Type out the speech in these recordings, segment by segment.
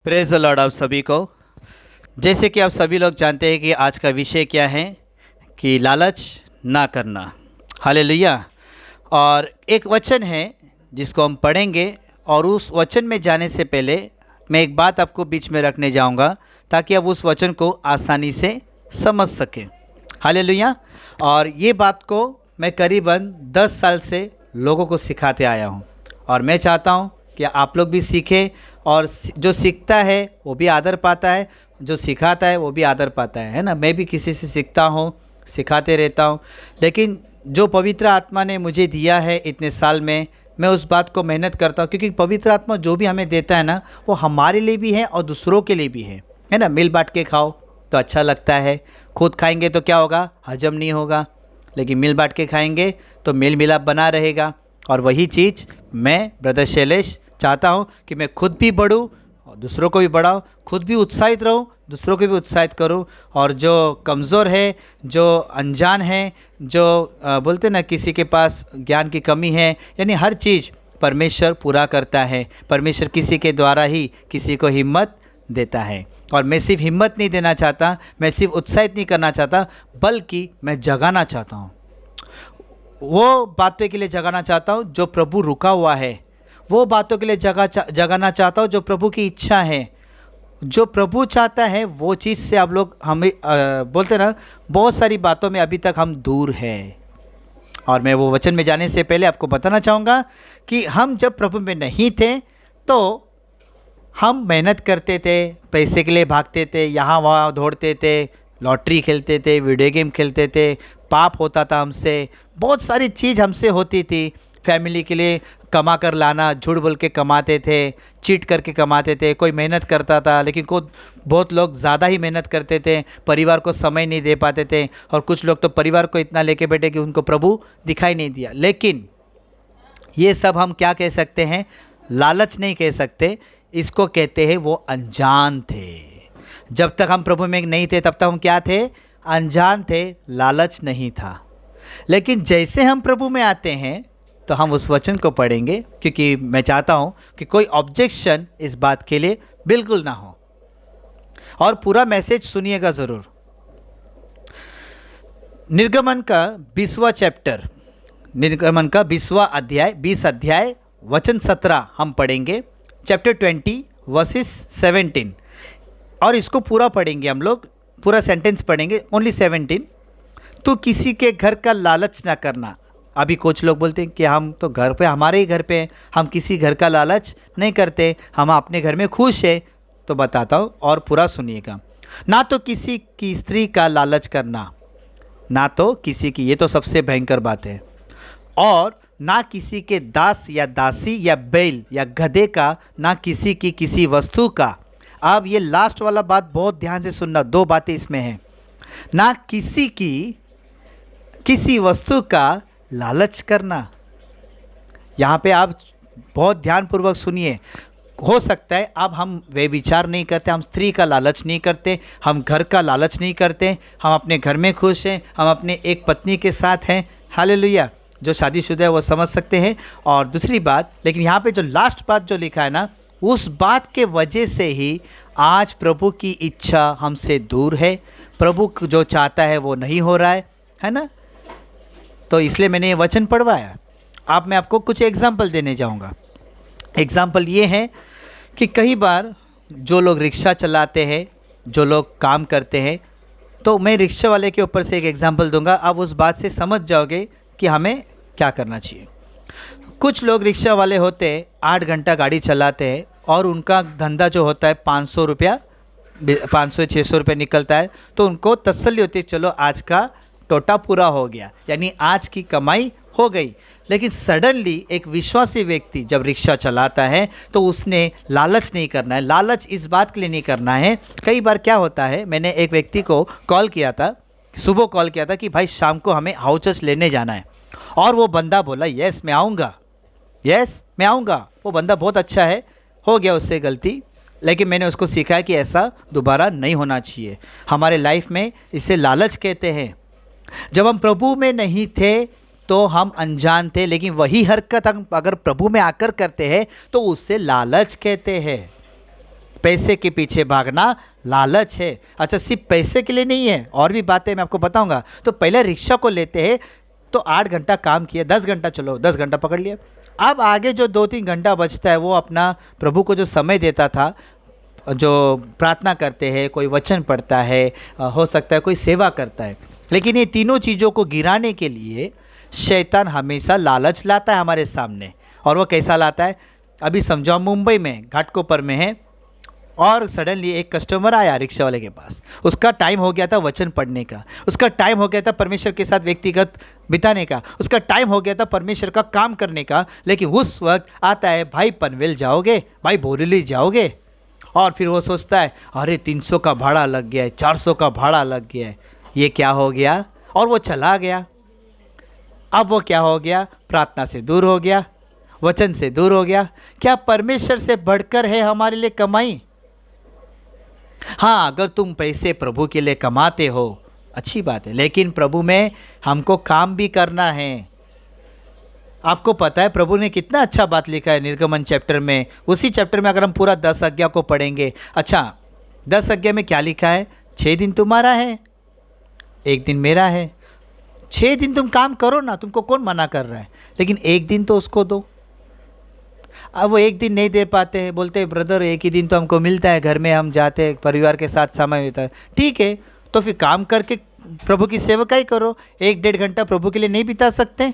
Praise the Lord आप सभी को। जैसे कि आप सभी लोग जानते हैं कि आज का विषय क्या है कि लालच ना करना। हालेलुया। और एक वचन है जिसको हम पढ़ेंगे, और उस वचन में जाने से पहले मैं एक बात आपको बीच में रखने जाऊंगा ताकि आप उस वचन को आसानी से समझ सकें। हालेलुया। और ये बात को मैं करीबन 10 साल से लोगों को सिखाते आया हूँ, और मैं चाहता हूँ कि आप लोग भी सीखें, और जो सीखता है वो भी आदर पाता है, जो सिखाता है वो भी आदर पाता है ना। मैं भी किसी से सीखता हूँ, सिखाते रहता हूँ, लेकिन जो पवित्र आत्मा ने मुझे दिया है इतने साल में, मैं उस बात को मेहनत करता हूँ, क्योंकि पवित्र आत्मा जो भी हमें देता है ना, वो हमारे लिए भी है और दूसरों के लिए भी है ना। मिल बांट के खाओ तो अच्छा लगता है, खुद खाएंगे तो क्या होगा, हजम नहीं होगा, लेकिन मिल बांट के खाएंगे तो मेल मिलाप बना रहेगा। और वही चीज़ मैं ब्रदर शैलेश चाहता हूँ कि मैं खुद भी बढ़ूँ और दूसरों को भी बढ़ाऊँ, खुद भी उत्साहित रहूँ, दूसरों को भी उत्साहित करूँ। और जो कमज़ोर है, जो अनजान है, जो बोलते ना किसी के पास ज्ञान की कमी है, यानी हर चीज़ परमेश्वर पूरा करता है। परमेश्वर किसी के द्वारा ही किसी को हिम्मत देता है। और मैं सिर्फ हिम्मत नहीं देना चाहता, मैं सिर्फ उत्साहित नहीं करना चाहता, बल्कि मैं जगाना चाहता हूँ। वो बातों के लिए जगाना चाहता हूँ जो प्रभु रुका हुआ है, वो बातों के लिए जगाना चाहता हूँ जो प्रभु की इच्छा है। जो प्रभु चाहता है वो चीज़ से आप लोग हमें बोलते ना, बहुत सारी बातों में अभी तक हम दूर हैं। और मैं वो वचन में जाने से पहले आपको बताना चाहूँगा कि हम जब प्रभु में नहीं थे तो हम मेहनत करते थे, पैसे के लिए भागते थे, यहाँ वहाँ दौड़ते थे, लॉटरी खेलते थे, वीडियो गेम खेलते थे, पाप होता था हमसे, बहुत सारी चीज़ हमसे होती थी। फैमिली के लिए कमा कर लाना, झूठ बोल के कमाते थे, चीट करके कमाते थे। कोई मेहनत करता था, लेकिन बहुत लोग ज़्यादा ही मेहनत करते थे, परिवार को समय नहीं दे पाते थे। और कुछ लोग तो परिवार को इतना लेके बैठे कि उनको प्रभु दिखाई नहीं दिया। लेकिन ये सब हम क्या कह सकते हैं, लालच नहीं कह सकते, इसको कहते हैं वो अनजान थे। जब तक हम प्रभु में नहीं थे तब तक हम क्या थे, अनजान थे, लालच नहीं था। लेकिन जैसे हम प्रभु में आते हैं तो हम उस वचन को पढ़ेंगे, क्योंकि मैं चाहता हूं कि कोई ऑब्जेक्शन इस बात के लिए बिल्कुल ना हो। और पूरा मैसेज सुनिएगा ज़रूर। निर्गमन का 20वां चैप्टर, निर्गमन का 20वां अध्याय, 20 अध्याय वचन 17 हम पढ़ेंगे। चैप्टर 20 वर्सेस 17, और इसको पूरा पढ़ेंगे हम लोग, पूरा सेंटेंस पढ़ेंगे, ओनली 17। तो किसी के घर का लालच ना करना। अभी कुछ लोग बोलते हैं कि हम तो घर पे, हमारे ही घर पे हैं, हम किसी घर का लालच नहीं करते, हम अपने घर में खुश है। तो बताता हूँ और पूरा सुनिएगा। ना तो किसी की स्त्री का लालच करना, ना तो किसी की, ये तो सबसे भयंकर बात है, और ना किसी के दास या दासी या बैल या गधे का, ना किसी की किसी वस्तु का। अब ये लास्ट वाला बात बहुत ध्यान से सुनना, दो बातें इसमें हैं। ना किसी की किसी वस्तु का लालच करना। यहाँ पे आप बहुत ध्यानपूर्वक सुनिए। हो सकता है अब हम वे विचार नहीं करते, हम स्त्री का लालच नहीं करते, हम घर का लालच नहीं करते, हम अपने घर में खुश हैं, हम अपने एक पत्नी के साथ हैं। हालेलुया। जो शादीशुदा है वो समझ सकते हैं। और दूसरी बात, लेकिन यहाँ पे जो लास्ट बात जो लिखा है ना, उस बात के वजह से ही आज प्रभु की इच्छा हमसे दूर है। प्रभु जो चाहता है वो नहीं हो रहा है ना। तो इसलिए मैंने ये वचन पढ़वाया। अब मैं आपको कुछ एग्जाम्पल देने जाऊंगा। एग्जाम्पल ये है कि कई बार जो लोग रिक्शा चलाते हैं, जो लोग काम करते हैं, तो मैं रिक्शा वाले के ऊपर से एक एग्जाम्पल दूंगा। आप उस बात से समझ जाओगे कि हमें क्या करना चाहिए। कुछ लोग रिक्शा वाले होते हैं, 8 घंटा गाड़ी चलाते हैं, और उनका धंधा जो होता है 500 रुपया, 500-600 रुपये निकलता है, तो उनको तसल्ली होती है, चलो आज का टोटा पूरा हो गया, यानी आज की कमाई हो गई। लेकिन सडनली एक विश्वासी व्यक्ति जब रिक्शा चलाता है तो उसने लालच नहीं करना है। लालच इस बात के लिए नहीं करना है। कई बार क्या होता है, मैंने एक व्यक्ति को कॉल किया था, सुबह कॉल किया था कि भाई शाम को हमें हाउस चर्च लेने जाना है, और वो बंदा बोला यस मैं आऊँगा, यस मैं आऊँगा। वो बंदा बहुत अच्छा है, हो गया उससे गलती, लेकिन मैंने उसको सिखाया कि ऐसा दोबारा नहीं होना चाहिए। हमारे लाइफ में इसे लालच कहते हैं। जब हम प्रभु में नहीं थे तो हम अनजान थे, लेकिन वही हरकत हम अगर प्रभु में आकर करते हैं तो उससे लालच कहते हैं। पैसे के पीछे भागना लालच है। अच्छा, सिर्फ पैसे के लिए नहीं है, और भी बातें मैं आपको बताऊंगा। तो पहले रिक्शा को लेते हैं तो 8 घंटा काम किया, 10 घंटा, चलो 10 घंटा पकड़ लिया। अब आगे जो 2-3 घंटा बचता है वो अपना प्रभु को जो समय देता था, जो प्रार्थना करते हैं, कोई वचन पढ़ता है, हो सकता है कोई सेवा करता है। लेकिन ये तीनों चीज़ों को गिराने के लिए शैतान हमेशा लालच लाता है हमारे सामने। और वो कैसा लाता है? अभी समझो, मुंबई में घाटकोपर में है और सडनली एक कस्टमर आया रिक्शा वाले के पास। उसका टाइम हो गया था वचन पढ़ने का, उसका टाइम हो गया था परमेश्वर के साथ व्यक्तिगत बिताने का, उसका टाइम हो गया था परमेश्वर का काम करने का। लेकिन उस वक्त आता है, भाई पनवेल जाओगे, भाई बोरीवली जाओगे, और फिर वो सोचता है अरे 300 का भाड़ा लग गया है, 400 का भाड़ा लग गया है, ये क्या हो गया, और वो चला गया। अब वो क्या हो गया? प्रार्थना से दूर हो गया, वचन से दूर हो गया। क्या परमेश्वर से बढ़कर है हमारे लिए कमाई? हाँ, अगर तुम पैसे प्रभु के लिए कमाते हो अच्छी बात है, लेकिन प्रभु में हमको काम भी करना है। आपको पता है प्रभु ने कितना अच्छा बात लिखा है निर्गमन चैप्टर में। उसी चैप्टर में अगर हम पूरा 10 आज्ञा को पढ़ेंगे, अच्छा 10 आज्ञा में क्या लिखा है? 6 दिन तुम्हारा है, 1 दिन मेरा है। 6 दिन तुम काम करो ना, तुमको कौन मना कर रहा है, लेकिन 1 दिन तो उसको दो। अब वो 1 दिन नहीं दे पाते हैं, बोलते हैं ब्रदर 1 ही दिन तो हमको मिलता है, घर में हम जाते हैं, परिवार के साथ समय बिता है। ठीक है, तो फिर काम करके प्रभु की सेवा ही करो। 1-1.5 घंटा प्रभु के लिए नहीं बिता सकते?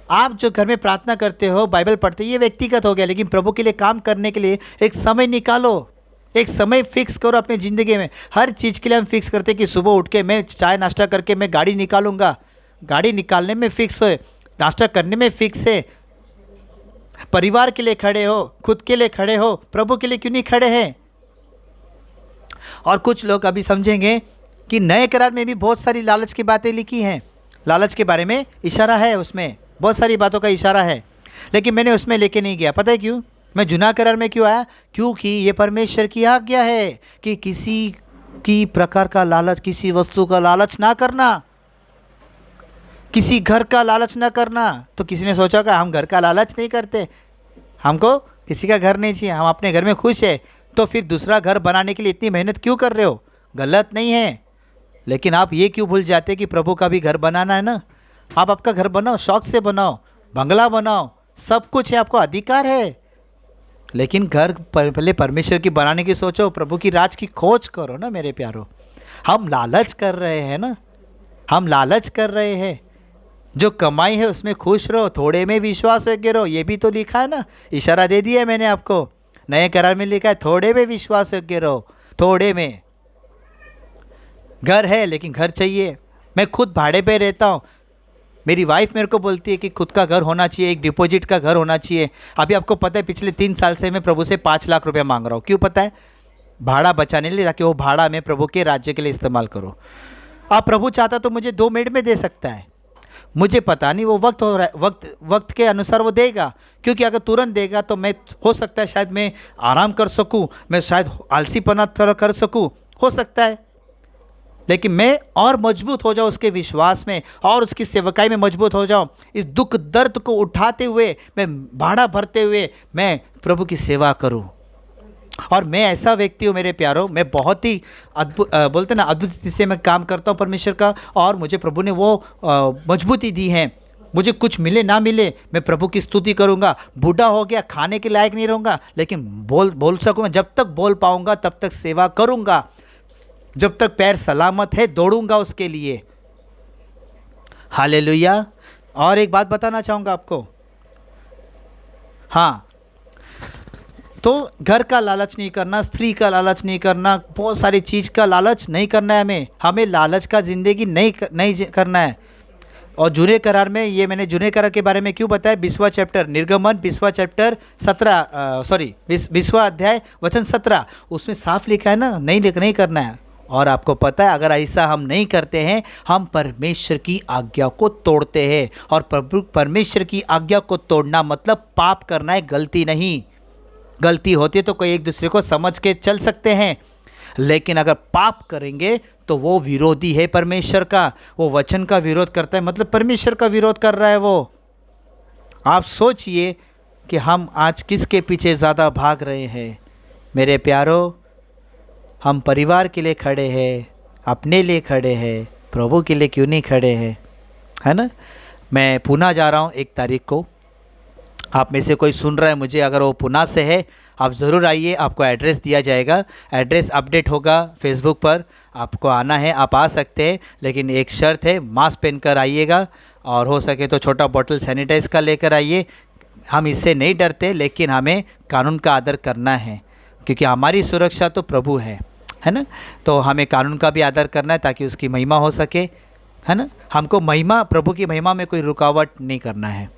आप जो घर में प्रार्थना करते हो, बाइबल पढ़ते हो, ये व्यक्तिगत हो गया, लेकिन प्रभु के लिए काम करने के लिए एक समय निकालो, एक समय फिक्स करो अपनी ज़िंदगी में। हर चीज़ के लिए हम फिक्स करते हैं कि सुबह उठ के मैं चाय नाश्ता करके मैं गाड़ी निकालूंगा, गाड़ी निकालने में फिक्स है, नाश्ता करने में फिक्स है। परिवार के लिए खड़े हो, खुद के लिए खड़े हो, प्रभु के लिए क्यों नहीं खड़े हैं? और कुछ लोग अभी समझेंगे कि नए करार में भी बहुत सारी लालच की बातें लिखी हैं, लालच के बारे में इशारा है, उसमें बहुत सारी बातों का इशारा है, लेकिन मैंने उसमें लेके नहीं गया। पता है क्यों? मैं जुना करार में क्यों आया? क्योंकि ये परमेश्वर की आज्ञा है कि किसी की प्रकार का लालच, किसी वस्तु का लालच ना करना, किसी घर का लालच ना करना। तो किसी ने सोचा कि हम घर का लालच नहीं करते, हमको किसी का घर नहीं चाहिए, हम अपने घर में खुश है, तो फिर दूसरा घर बनाने के लिए इतनी मेहनत क्यों कर रहे हो? गलत नहीं है, लेकिन आप ये क्यों भूल जाते कि प्रभु का भी घर बनाना है ना। आप आपका घर बनाओ, शौक से बनाओ, बंगला बनाओ, सब कुछ है, आपको अधिकार है, लेकिन घर पहले परमेश्वर की बनाने की सोचो, प्रभु की राज की खोज करो ना मेरे प्यारो। हम लालच कर रहे हैं ना, हम लालच कर रहे हैं। जो कमाई है उसमें खुश रहो, थोड़े में विश्वास योग्य रहो, ये भी तो लिखा है ना, इशारा दे दिया है मैंने आपको। नए करार में लिखा है थोड़े में विश्वास योग्य रहो, थोड़े में। घर है लेकिन घर चाहिए। मैं खुद भाड़े पे रहता हूँ, मेरी वाइफ मेरे को बोलती है कि खुद का घर होना चाहिए, एक डिपॉजिट का घर होना चाहिए। अभी आपको पता है पिछले 3 साल से मैं प्रभु से 5 लाख रुपया मांग रहा हूँ। क्यों पता है? भाड़ा बचाने के लिए, ताकि वो भाड़ा मैं प्रभु के राज्य के लिए इस्तेमाल करूँ। अब प्रभु चाहता तो मुझे 2 मिनट में दे सकता है, मुझे पता नहीं वो वक्त हो रहा है, वक्त के अनुसार वो देगा। क्योंकि अगर तुरंत देगा तो मैं, हो सकता है शायद मैं आराम कर सकूँ, मैं शायद आलसीपना थोड़ा कर सकूँ, हो सकता है, लेकिन मैं और मजबूत हो जाऊँ उसके विश्वास में और उसकी सेवकाई में मजबूत हो जाऊँ। इस दुख दर्द को उठाते हुए, मैं भाड़ा भरते हुए मैं प्रभु की सेवा करूँ। और मैं ऐसा व्यक्ति हूँ मेरे प्यारों, मैं बहुत ही अद्भुत, बोलते ना अद्भुत से मैं काम करता हूँ परमेश्वर का, और मुझे प्रभु ने वो मजबूती दी है। मुझे कुछ मिले ना मिले, मैं प्रभु की स्तुति करूँगा। बूढ़ा हो गया, खाने के लायक नहीं रहूँगा, लेकिन बोल सकूँगा। जब तक बोल पाऊँगा तब तक सेवा करूँगा, जब तक पैर सलामत है दौड़ूंगा उसके लिए। हालेलुया। और एक बात बताना चाहूँगा आपको, हाँ, तो घर का लालच नहीं करना, स्त्री का लालच नहीं करना, बहुत सारी चीज़ का लालच नहीं करना है। हमें लालच का ज़िंदगी नहीं करना है। और जूने करार में, ये मैंने जूने करार के बारे में क्यों बताया, 20वां चैप्टर निर्गमन, 20वां चैप्टर 20वां अध्याय वचन 17, उसमें साफ लिखा है ना, नहीं करना है। और आपको पता है अगर ऐसा हम नहीं करते हैं, हम परमेश्वर की आज्ञा को तोड़ते हैं। और परमेश्वर की आज्ञा को तोड़ना मतलब पाप करना है, गलती नहीं। गलती होती है तो कोई एक दूसरे को समझ के चल सकते हैं, लेकिन अगर पाप करेंगे तो वो विरोधी है परमेश्वर का, वो वचन का विरोध करता है, मतलब परमेश्वर का विरोध कर रहा है वो। आप सोचिए कि हम आज किसके पीछे ज़्यादा भाग रहे हैं, मेरे प्यारों, हम परिवार के लिए खड़े हैं, अपने लिए खड़े हैं, प्रभु के लिए क्यों नहीं खड़े हैं, है ना। मैं पुणे जा रहा हूँ 1 तारीख को। आप में से कोई सुन रहा है मुझे, अगर वो पुणे से है, आप ज़रूर आइए। आपको एड्रेस दिया जाएगा, एड्रेस अपडेट होगा फेसबुक पर, आपको आना है, आप आ सकते हैं। लेकिन एक शर्त है, मास्क पहनकर आइएगा और हो सके तो छोटा बॉटल सैनिटाइज का लेकर आइए। हम इससे नहीं डरते, लेकिन हमें कानून का आदर करना है, क्योंकि हमारी सुरक्षा तो प्रभु है ना। तो हमें कानून का भी आदर करना है ताकि उसकी महिमा हो सके, है ना। हमको महिमा, प्रभु की महिमा में कोई रुकावट नहीं करना है।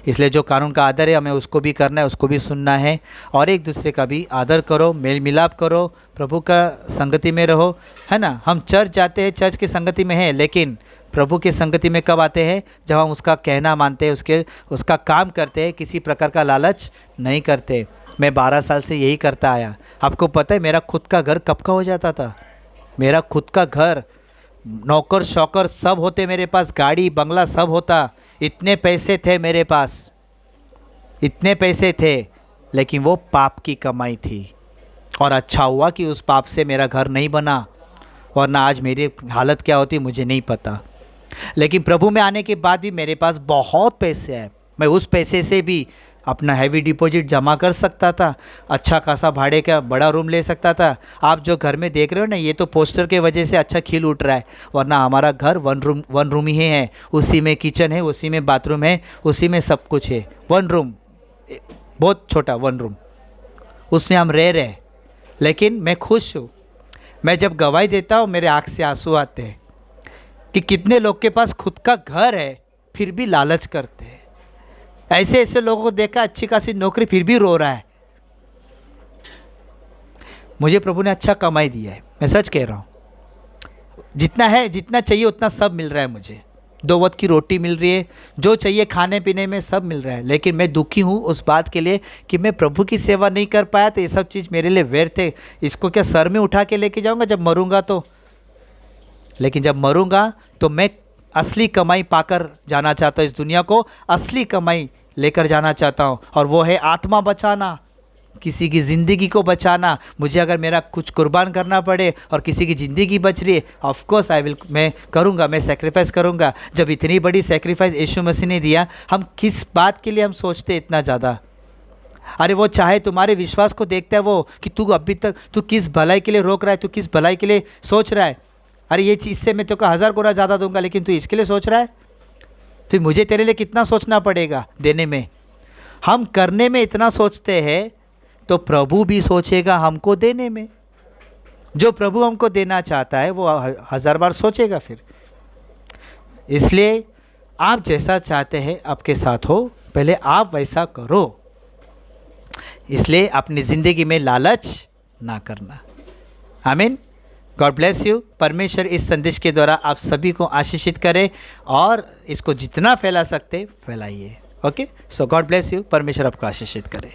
इसलिए जो कानून का आदर है हमें उसको भी करना है, उसको भी सुनना है। और एक दूसरे का भी आदर करो, मेल मिलाप करो, प्रभु का संगति में रहो, है ना। हम चर्च जाते हैं, चर्च की संगति में है, लेकिन प्रभु की संगति में कब आते हैं? जब हम उसका कहना मानते हैं, उसका काम करते हैं, किसी प्रकार का लालच नहीं करते। मैं 12 साल से यही करता आया। आपको पता है मेरा खुद का घर कब का हो जाता था? मेरा खुद का घर, नौकर शौकर सब होते मेरे पास, गाड़ी बंगला सब होता, इतने पैसे थे मेरे पास, इतने पैसे थे, लेकिन वो पाप की कमाई थी। और अच्छा हुआ कि उस पाप से मेरा घर नहीं बना, वरना आज मेरी हालत क्या होती मुझे नहीं पता। लेकिन प्रभु में आने के बाद भी मेरे पास बहुत पैसे हैं। मैं उस पैसे से भी अपना हैवी डिपॉजिट जमा कर सकता था, अच्छा खासा भाड़े का बड़ा रूम ले सकता था। आप जो घर में देख रहे हो ना, ये तो पोस्टर के वजह से अच्छा खिल उठ रहा है, वरना हमारा घर वन रूम ही है। उसी में किचन है, उसी में बाथरूम है, उसी में सब कुछ है। 1 रूम, बहुत छोटा 1 रूम, उसमें हम रह रहे हैं। लेकिन मैं खुश हूँ। मैं जब गवाही देता हूँ मेरे आँख से आंसू आते हैं कि कितने लोग के पास खुद का घर है फिर भी लालच करते हैं। ऐसे ऐसे लोगों को देखा, अच्छी खासी नौकरी फिर भी रो रहा है। मुझे प्रभु ने अच्छा कमाई दिया है, मैं सच कह रहा हूँ। जितना है, जितना चाहिए उतना सब मिल रहा है मुझे। 2 वक्त की रोटी मिल रही है, जो चाहिए खाने पीने में सब मिल रहा है। लेकिन मैं दुखी हूँ उस बात के लिए कि मैं प्रभु की सेवा नहीं कर पाया, तो ये सब चीज़ मेरे लिए व्यर्थ है। इसको क्या सर में उठा के लेके जाऊँगा जब मरूंगा तो? लेकिन जब मरूंगा तो मैं असली कमाई पाकर जाना चाहता हूँ, इस दुनिया को असली कमाई लेकर जाना चाहता हूँ, और वो है आत्मा बचाना, किसी की ज़िंदगी को बचाना। मुझे अगर मेरा कुछ कुर्बान करना पड़े और किसी की ज़िंदगी बच रही है, ऑफ कोर्स मैं करूँगा, मैं सेक्रीफाइस करूँगा। जब इतनी बड़ी सेक्रीफाइस यीशु मसीह ने दिया, हम किस बात के लिए हम सोचते इतना ज़्यादा? अरे वो चाहे तुम्हारे विश्वास को देखता है वो, कि तू अभी तक तू किस भलाई के लिए रोक रहा है, तू किस भलाई के लिए सोच रहा है। अरे ये चीज़ से मैं तो 1000 गुना ज़्यादा दूंगा, लेकिन तू इसके लिए सोच रहा है, फिर मुझे तेरे लिए कितना सोचना पड़ेगा देने में। हम करने में इतना सोचते हैं तो प्रभु भी सोचेगा हमको देने में। जो प्रभु हमको देना चाहता है वो 1000 बार सोचेगा फिर। इसलिए आप जैसा चाहते हैं आपके साथ हो, पहले आप वैसा करो। इसलिए अपनी ज़िंदगी में लालच ना करना। आमीन। God bless you. परमेश्वर इस संदेश के द्वारा आप सभी को आशीषित करे और इसको जितना फैला सकते फैलाइए। Okay, so God bless you. परमेश्वर आपको आशीषित करे।